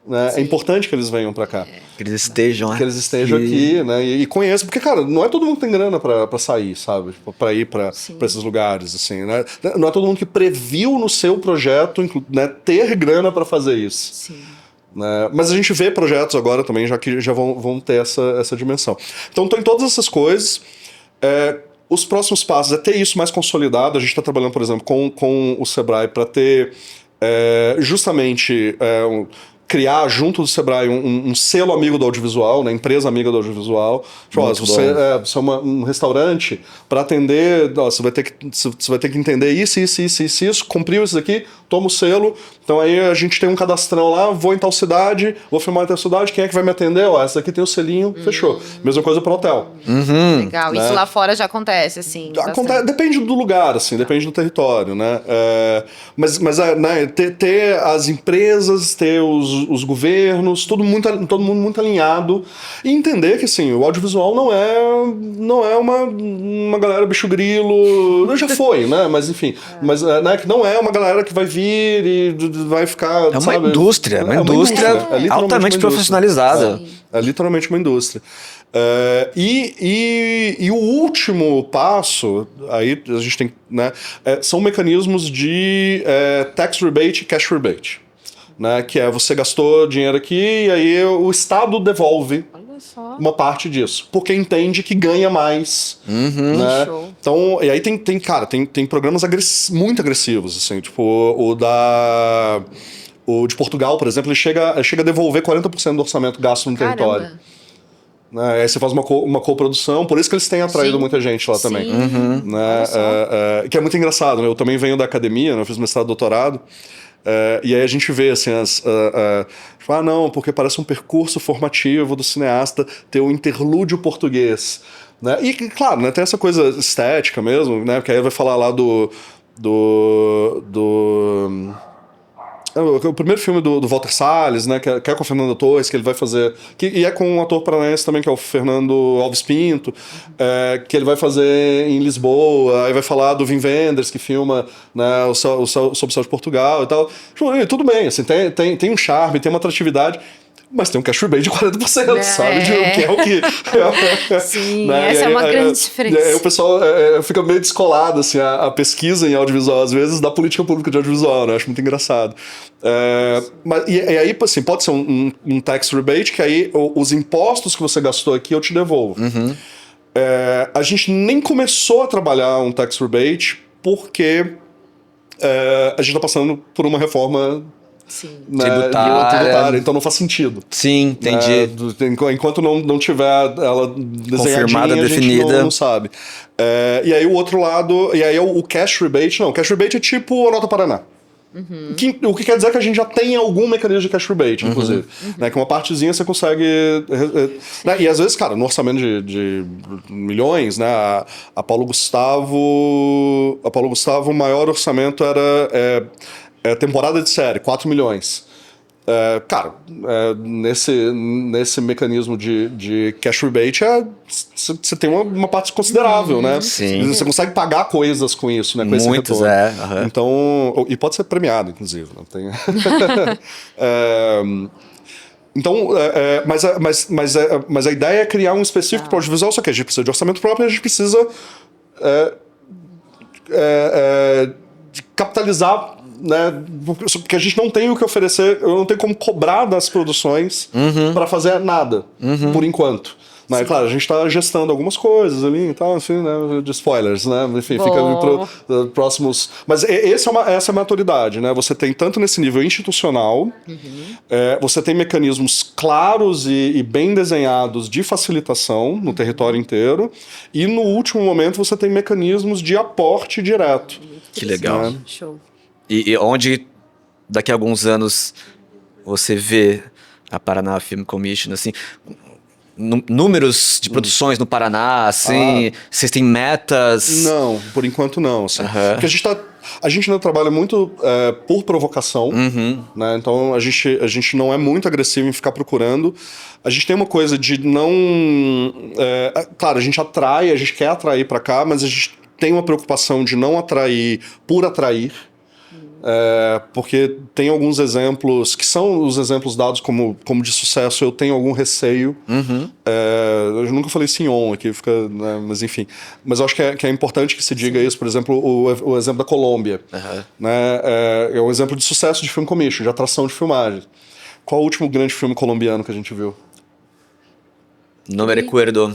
Né? É importante que eles venham pra cá. Que eles estejam aqui, né? E conheçam, porque, cara, não é todo mundo que tem grana pra sair, sabe? Tipo, pra ir pra esses lugares, assim, né? Não é todo mundo que previu no seu projeto, né, ter grana pra fazer isso. Sim. Né? Mas a gente vê projetos agora também, já que já vão ter essa dimensão. Então, tô em todas essas coisas. Os próximos passos é ter isso mais consolidado. A gente está trabalhando, por exemplo, com o Sebrae para ter justamente criar junto do Sebrae um selo amigo do audiovisual, né, empresa amiga do audiovisual. Tipo, se você é um restaurante, para atender, você vai ter que entender isso, cumpriu isso aqui, toma o selo. Então aí a gente tem um cadastrão lá, vou em tal cidade, vou filmar em tal cidade, quem é que vai me atender? Essa daqui tem o selinho, fechou. Mesma coisa para hotel. Legal, isso lá fora já acontece, assim. Depende do lugar, assim, depende do território, né? Mas né, ter as empresas, ter os governos, todo mundo muito alinhado e entender que, assim, o audiovisual não é uma galera bicho grilo, já foi, né? Mas enfim, mas né, que não é uma galera que vai vir e vai ficar, é uma indústria, é altamente profissionalizada. É literalmente uma indústria. E o último passo, aí a gente tem, né, são mecanismos de tax rebate e cash rebate. Né, que você gastou dinheiro aqui e aí o Estado devolve uma parte disso, porque entende que ganha mais. Né? Show. Então, e aí tem programas muito agressivos, assim, tipo o de Portugal, por exemplo, ele chega a devolver 40% do orçamento gasto no território. Aí você faz uma coprodução, por isso que eles têm atraído muita gente lá também. Né? Que é muito engraçado, né? Eu também venho da academia, né? Eu fiz mestrado e doutorado. E aí a gente vê assim, não, porque parece um percurso formativo do cineasta ter o interlúdio português. Né? E claro, né, tem essa coisa estética mesmo, né? Porque aí vai falar lá o primeiro filme do Walter Salles, né, que é com a Fernanda Torres, que ele vai fazer... E é com um ator paranaense também, que é o Fernando Alves Pinto, que ele vai fazer em Lisboa, aí vai falar do Wim Wenders, que filma, né, sobre o céu de Portugal e tal. Tudo bem, assim, tem um charme, tem uma atratividade, mas tem um cash rebate de 40%, sabe? Que é o que... Sim, né? Essa é uma grande diferença. E aí o pessoal fica meio descolado, assim, a pesquisa em audiovisual, às vezes, da política pública de audiovisual, né? Acho muito engraçado. E aí, assim, pode ser um tax rebate, que aí os impostos que você gastou aqui eu te devolvo. A gente nem começou a trabalhar um tax rebate porque a gente tá passando por uma reforma tributária, então não faz sentido. Sim, entendi. Enquanto não tiver ela desenhadinha, confirmada, a gente definida. não sabe. E aí o outro lado, e aí o cash rebate, não, o cash rebate é tipo a Nota Paraná. O que quer dizer que a gente já tem algum mecanismo de cash rebate, inclusive. Né, que uma partezinha você consegue... né, e às vezes, cara, no orçamento de milhões, né, a Paulo Gustavo, o maior orçamento era temporada de série, 4 milhões. Cara, nesse mecanismo de cash rebate, você tem uma parte considerável, né? Sim. Você consegue pagar coisas com isso, né? Com esse Muitos, retorno. Então, e pode ser premiado, inclusive. Não tem... Então, mas a ideia é criar um específico para o audiovisual, só que a gente precisa de orçamento próprio e a gente precisa de capitalizar, né? Porque a gente não tem o que oferecer, eu não tenho como cobrar das produções para fazer nada, por enquanto. Né? Claro, a gente está gestando algumas coisas ali e tal, enfim, né? De spoilers, né? Enfim, fica para próximos. Mas essa é a maturidade, né? Você tem tanto nesse nível institucional, você tem mecanismos claros e bem desenhados de facilitação no território inteiro, e no último momento você tem mecanismos de aporte direto. Que legal. Né? Show. E onde daqui a alguns anos você vê a Paraná Film Commission, assim, números de produções no Paraná, assim, vocês têm metas? Não, por enquanto não. Assim. Porque a gente ainda trabalha muito por provocação, né? Então a gente não é muito agressivo em ficar procurando. A gente tem uma coisa de não... claro, a gente quer atrair para cá, mas a gente tem uma preocupação de não atrair por atrair. Porque tem alguns exemplos que são os exemplos dados como de sucesso, eu tenho algum receio. Eu nunca falei sim on aqui, né, mas enfim. Mas eu acho que é importante que se diga isso. Por exemplo, o exemplo da Colômbia. Né, é um exemplo de sucesso de film commission, de atração de filmagem. Qual o último grande filme colombiano que a gente viu? Não me recuerdo.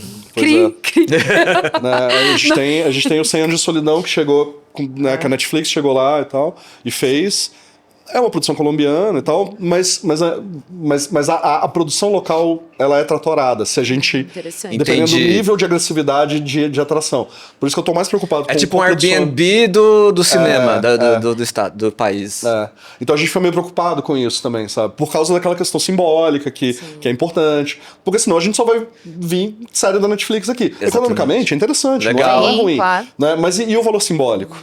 Né, a gente tem o 100 Anos de Solidão que chegou, né, que a Netflix chegou lá e tal, e fez. É uma produção colombiana e tal, mas a produção local, ela é tratorada, se a gente... Dependendo do nível de agressividade de atração. Por isso que eu tô mais preocupado com... É tipo um Airbnb do cinema, do estado, do país. Então a gente foi meio preocupado com isso também, sabe? Por causa daquela questão simbólica que é importante. Porque senão a gente só vai vir série da Netflix aqui. Exatamente. Economicamente é interessante, Legal. não é ruim. Claro. Né? Mas e o valor simbólico?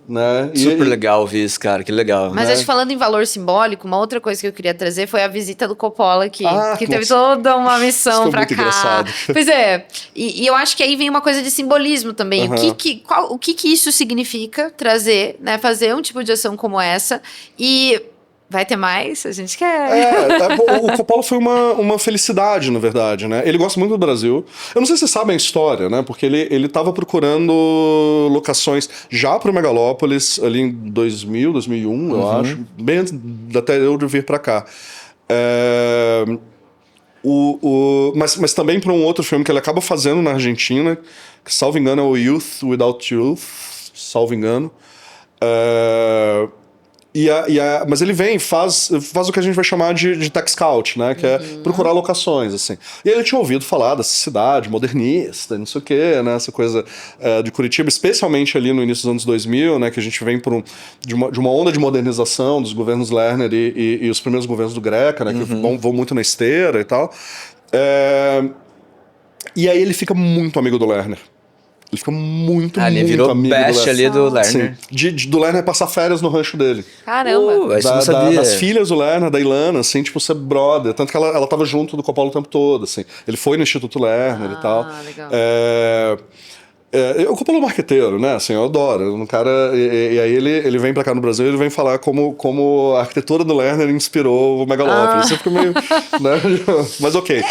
Né? Super legal ouvir isso, cara, que legal. Mas acho que falando em valor simbólico, uma outra coisa que eu queria trazer foi a visita do Coppola aqui, que teve toda uma missão pra cá. Engraçado. Pois é, e eu acho que aí vem uma coisa de simbolismo também. O que isso significa trazer, né, fazer um tipo de ação como essa e... Vai ter mais? A gente quer. O Coppola foi uma felicidade, na verdade, né? Ele gosta muito do Brasil. Eu não sei se vocês sabem a história, né? Porque ele tava procurando locações já pro Megalópolis, ali em 2000, 2001, eu acho. Bem antes até eu de vir pra cá. Mas também para um outro filme que ele acaba fazendo na Argentina, que, salvo engano, é o Youth Without Youth, salvo engano. Mas ele vem, faz o que a gente vai chamar de tech scout, né? Que é procurar locações, assim. E ele tinha ouvido falar dessa cidade modernista, não sei o quê, né? Essa coisa de Curitiba, especialmente ali no início dos anos 2000, né? Que a gente vem de uma onda de modernização dos governos Lerner e os primeiros governos do Greca, né? Que vão muito na esteira e tal. E aí ele fica muito amigo do Lerner. Ele fica muito ele virou amigo best ali do Lerner. Sim, do Lerner passar férias no rancho dele. Caramba! Isso eu não sabia. Das filhas do Lerner, da Ilana, assim, tipo, ser brother. Tanto que ela tava junto do Coppola o tempo todo, assim. Ele foi no Instituto Lerner e tal. Legal. O Coppola é um marqueteiro, né? Assim, eu adoro. Um cara, e aí ele vem pra cá no Brasil e ele vem falar como a arquitetura do Lerner inspirou o Megalópolis. Você fica meio... né? Mas ok.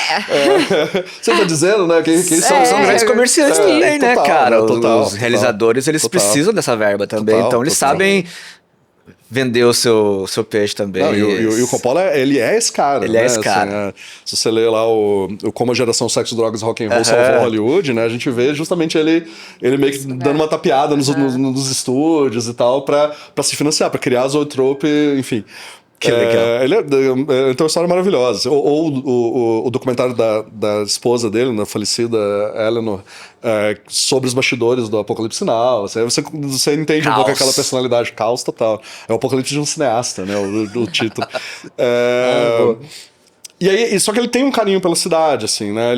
Você tá dizendo, né? Que São grandes comerciantes também, né, total, cara? Né? Total, os realizadores, eles precisam dessa verba também. Então eles sabem vender o seu peixe também. Não, e o Coppola, ele é esse cara. Ele é esse cara. Assim, se você lê lá o Como a Geração Sexo, Drogas e Rock and Roll salvou Hollywood, né? A gente vê justamente ele meio que dando uma tapeada nos estúdios e tal pra se financiar, pra criar a Zoetrope, enfim. Que legal. Então, é uma história maravilhosa. Ou o documentário da esposa dele, da falecida Eleanor, sobre os bastidores do Apocalipse Now. Você entende um pouco aquela personalidade, caos total. É o Apocalipse de um cineasta, né? O título. E aí, só que ele tem um carinho pela cidade, assim, né?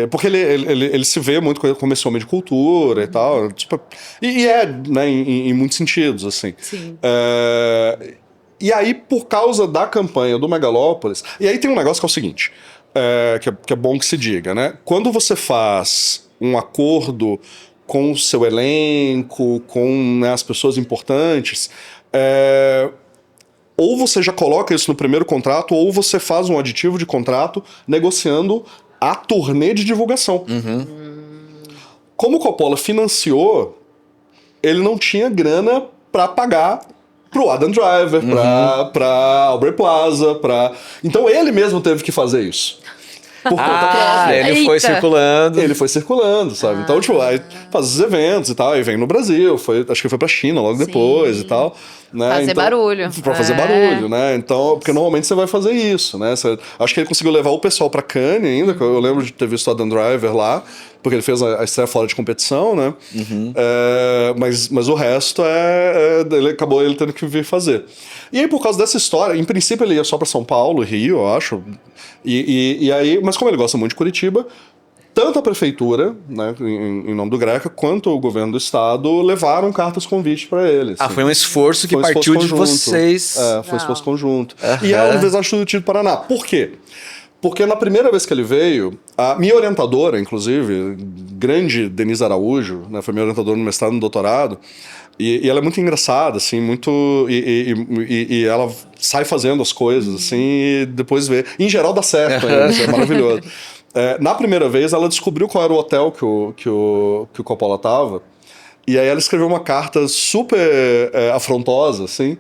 Porque ele se vê muito como esse homem de cultura e tal. Tipo, né, em muitos sentidos, assim. Sim. E aí, por causa da campanha do Megalópolis... E aí tem um negócio que é o seguinte, que é bom que se diga, né? Quando você faz um acordo com o seu elenco, com, né, as pessoas importantes, ou você já coloca isso no primeiro contrato, ou você faz um aditivo de contrato negociando a turnê de divulgação. Como o Coppola financiou, ele não tinha grana pra pagar pro Adam Driver, pra Aubrey Plaza, Então ele mesmo teve que fazer isso. Por conta própria. Ele foi circulando. Ele foi circulando, sabe? Então, tipo, aí faz os eventos e tal, aí vem no Brasil, acho que foi pra China logo depois e tal. Né? Fazer barulho. Pra fazer barulho, né? Então, porque normalmente você vai fazer isso, né? Acho que ele conseguiu levar o pessoal pra Cannes ainda, que eu lembro de ter visto o Adam Driver lá, porque ele fez a estreia fora de competição, né? Mas o resto ele tendo que vir fazer. E aí, por causa dessa história, em princípio ele ia só pra São Paulo, Rio, eu acho. E aí, mas como ele gosta muito de Curitiba, tanto a prefeitura, né, em nome do Greca, quanto o governo do estado levaram cartas convite para eles. Assim. Foi um esforço que partiu de vocês. Foi um esforço conjunto. E é a Universidade Estudantil do Paraná. Por quê? Porque na primeira vez que ele veio, a minha orientadora, inclusive, grande Denise Araújo, né, foi minha orientadora no mestrado e no doutorado, e ela é muito engraçada, assim, muito... E ela sai fazendo as coisas, assim, e depois vê. E, em geral dá certo ainda, isso é maravilhoso. Na primeira vez, ela descobriu qual era o hotel que o Coppola tava, e aí ela escreveu uma carta super afrontosa, assim,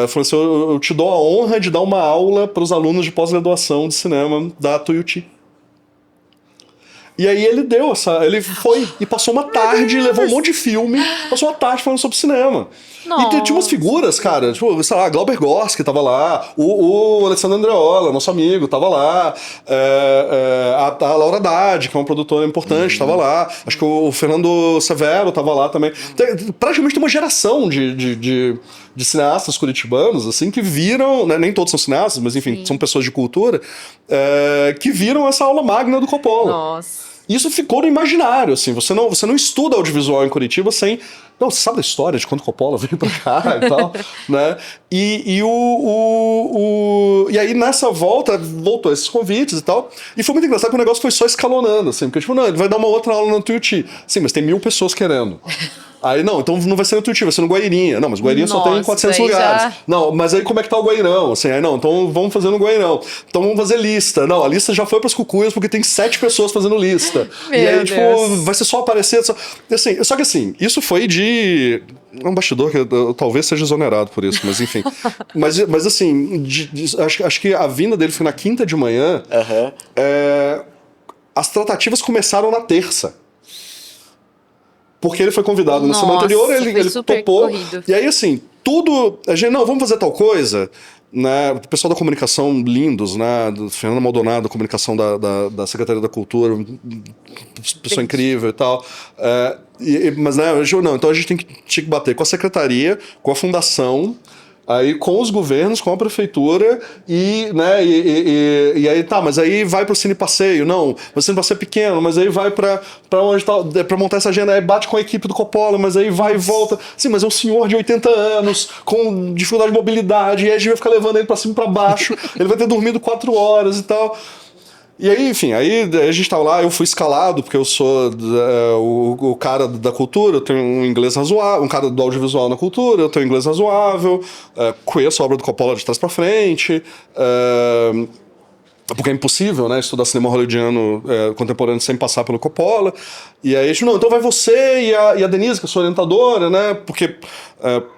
falou assim, eu te dou a honra de dar uma aula para os alunos de pós-graduação de cinema da Tuiuti. E aí ele foi e passou uma tarde, levou um monte de filme, passou uma tarde falando sobre cinema. Nossa. E tinha umas figuras, cara, tipo, sei lá, Glauber Gorski tava lá, o Alessandro Andreola, nosso amigo, tava lá, a Laura Dade, que é uma produtora importante, tava lá, acho que o Fernando Severo tava lá também. Praticamente tem uma geração de cineastas curitibanos, assim, que viram, né, nem todos são cineastas, mas enfim, são pessoas de cultura, que viram essa aula magna do Coppola. Nossa. Isso ficou no imaginário, assim, você não estuda audiovisual em Curitiba sem... Não, você sabe da história de quando Coppola veio pra cá e tal, né? E aí nessa voltou esses convites e tal, e foi muito engraçado que o negócio foi só escalonando, assim, porque tipo, não, ele vai dar uma outra aula no Tuiuti. Sim, mas tem 1000 pessoas querendo. Aí, não, então não vai ser no Tuiuti, vai ser no Guairinha. Não, mas Guairinha só tem 400 lugares. Já... Não, mas aí como é que tá o Guairão? Assim, aí não, então vamos fazer no Guairão. Então vamos fazer lista. Não, a lista já foi pras Cucuias porque tem 7 pessoas fazendo lista. E aí, tipo, vai ser só aparecer... Assim, só que assim, isso foi de... um bastidor que eu talvez seja exonerado por isso, mas enfim. mas assim, acho que a vinda dele foi na quinta de manhã. As tratativas começaram na terça. Porque ele foi convidado na semana anterior, ele topou. Corrido. E aí, assim, tudo... A gente, não, vamos fazer tal coisa. Né? O pessoal da comunicação, lindos, né? Do Fernando Maldonado, comunicação da Secretaria da Cultura, pessoa incrível e tal. Mas, né, não, então a gente tinha que bater com a Secretaria, com a Fundação... Aí com os governos, com a prefeitura né, e aí tá, mas aí vai pro Cine Passeio, não, o Cine Passeio é pequeno, mas aí vai pra onde tá, pra montar essa agenda, aí bate com a equipe do Coppola, mas aí vai e volta, sim, mas é um senhor de 80 anos, com dificuldade de mobilidade, e aí a gente vai ficar levando ele pra cima e pra baixo, ele vai ter dormido 4 horas e tal. E aí, enfim, aí a gente tava lá, eu fui escalado, porque eu sou o cara da cultura, eu tenho um inglês razoável, um cara do audiovisual na cultura, eu tenho um inglês razoável, conheço a obra do Coppola de trás pra frente, Porque é impossível, né, estudar cinema hollywoodiano contemporâneo sem passar pelo Coppola. E aí a gente, não, então vai você e a Denise, que é sua orientadora, né? Porque,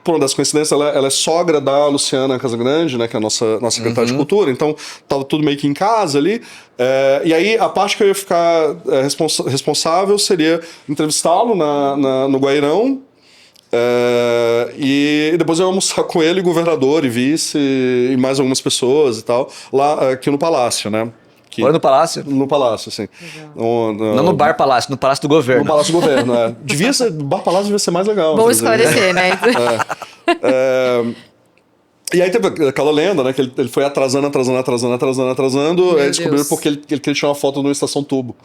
por uma das coincidências, ela é sogra da Luciana Casagrande, né? Que é a nossa secretária de cultura. Então, tava tudo meio que em casa ali. E aí, a parte que eu ia ficar responsável seria entrevistá-lo no Guairão. E depois eu ia almoçar com ele, governador e vice, e mais algumas pessoas e tal, lá aqui no Palácio, né? Foi no Palácio? No Palácio, assim. Não no Bar Palácio, no Palácio do Governo. No Palácio do Governo, Devia ser, Bar Palácio devia ser mais legal. Bom esclarecer, né? E aí teve aquela lenda, né? Que ele foi atrasando. Aí descobriram porque ele queria tirar uma foto numa estação tubo.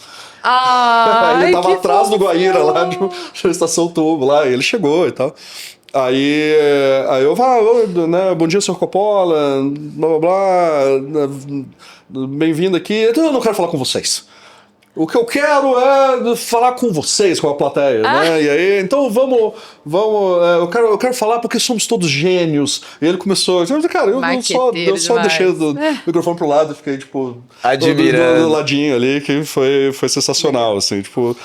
Ele tava atrás do Guaíra, lá de uma estação tubo, lá. E ele chegou e tal. Aí eu né, bom dia, senhor Coppola, blá blá blá, bem-vindo aqui. Então eu não quero falar com vocês. O que eu quero é falar com vocês, com a plateia, né? E aí, então vamos, eu quero falar porque somos todos gênios. E ele começou, cara, eu só deixei o microfone pro lado e fiquei, tipo, admirando. Do ladinho ali, que foi sensacional, assim, tipo,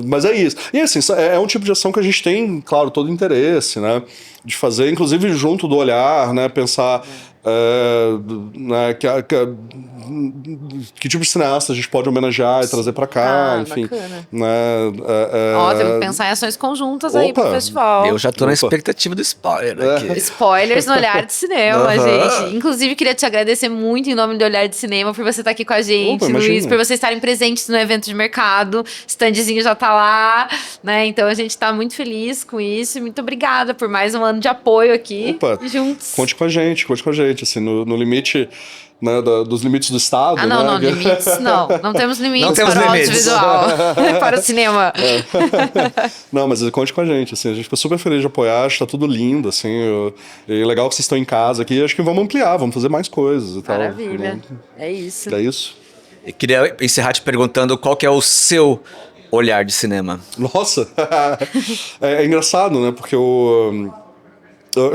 mas é isso. E assim, é um tipo de ação que a gente tem, claro, todo interesse, né? De fazer, inclusive junto do olhar, né? Pensar né, que tipo de cineasta a gente pode homenagear e trazer pra cá, enfim. Né, temos que pensar em ações conjuntas aí pro festival. Eu já tô na expectativa do spoiler aqui. Spoilers no Olhar de Cinema, gente. Inclusive, queria te agradecer muito em nome do Olhar de Cinema por você estar aqui com a gente, Luiz, por vocês estarem presentes no evento de mercado. O standzinho já tá lá, né? Então a gente tá muito feliz com isso. E muito obrigada por mais um ano de apoio aqui. Juntos. Conte com a gente, assim, no limite, né, dos limites do Estado. Não, né? limites não. Não temos limites não temos para limites. o audiovisual, para o cinema. Não, mas conte com a gente, assim, a gente fica super feliz de apoiar, acho que tá tudo lindo, assim, e legal que vocês estão em casa aqui, acho que vamos ampliar, vamos fazer mais coisas e tal. Maravilha, é isso. É isso. Eu queria encerrar te perguntando qual que é o seu olhar de cinema. Nossa, é engraçado, né, porque eu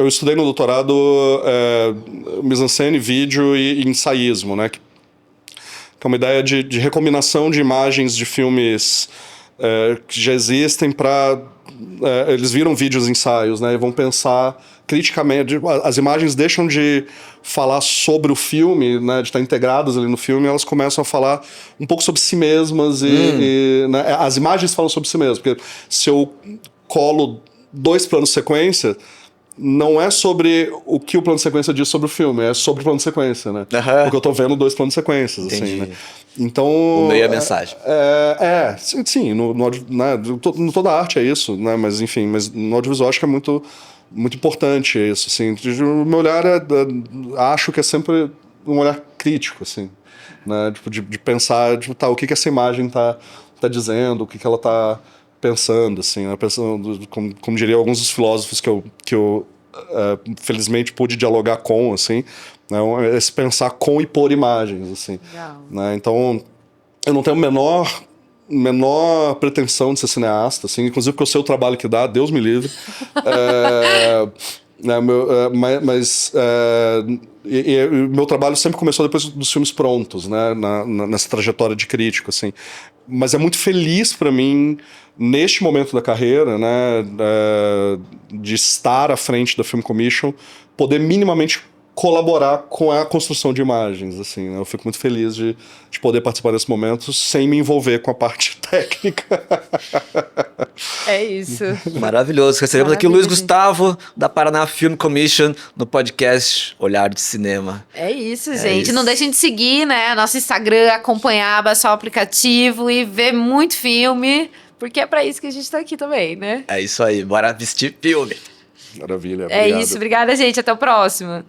estudei no doutorado mise-en-scène, vídeo e ensaísmo, né? Que é uma ideia de recombinação de imagens de filmes que já existem para... eles viram vídeos ensaios, né? E vão pensar criticamente... As imagens deixam de falar sobre o filme, né? De estar integradas ali no filme, elas começam a falar um pouco sobre si mesmas né? As imagens falam sobre si mesmas, porque se eu colo 2 planos sequência... Não é sobre o que o plano de sequência diz sobre o filme, é sobre o plano de sequência, né? Porque eu tô vendo 2 planos de sequências, assim, né? Então... O meio é a mensagem. Sim, né, toda arte é isso, né? Mas, enfim, no audiovisual acho que é muito, muito importante isso, assim. O meu olhar acho que é sempre um olhar crítico, assim, né? Tipo, de pensar, tipo, o que essa imagem tá dizendo, o que ela tá... pensando, assim, né? Pensando, como diria alguns dos filósofos que eu felizmente pude dialogar com, assim, né? Esse pensar com e por imagens, assim. Né? Então, eu não tenho menor pretensão de ser cineasta, assim, inclusive porque eu sei o trabalho que dá, Deus me livre. Mas meu trabalho sempre começou depois dos filmes prontos, né? Nessa trajetória de crítico, assim. Mas é muito feliz para mim, neste momento da carreira, né, de estar à frente da Film Commission, poder minimamente colaborar com a construção de imagens, assim, né? Eu fico muito feliz de poder participar desse momento sem me envolver com a parte técnica. É isso. Maravilhoso. Recebemos aqui o Luiz Gustavo, da Paraná Film Commission, no podcast Olhar de Cinema. É isso, gente. Não deixem de seguir, né, nosso Instagram, acompanhar, baixar o aplicativo e ver muito filme, porque é pra isso que a gente tá aqui também, né? É isso aí. Bora assistir filme. Maravilha. É isso. Obrigada, gente. Até o próximo.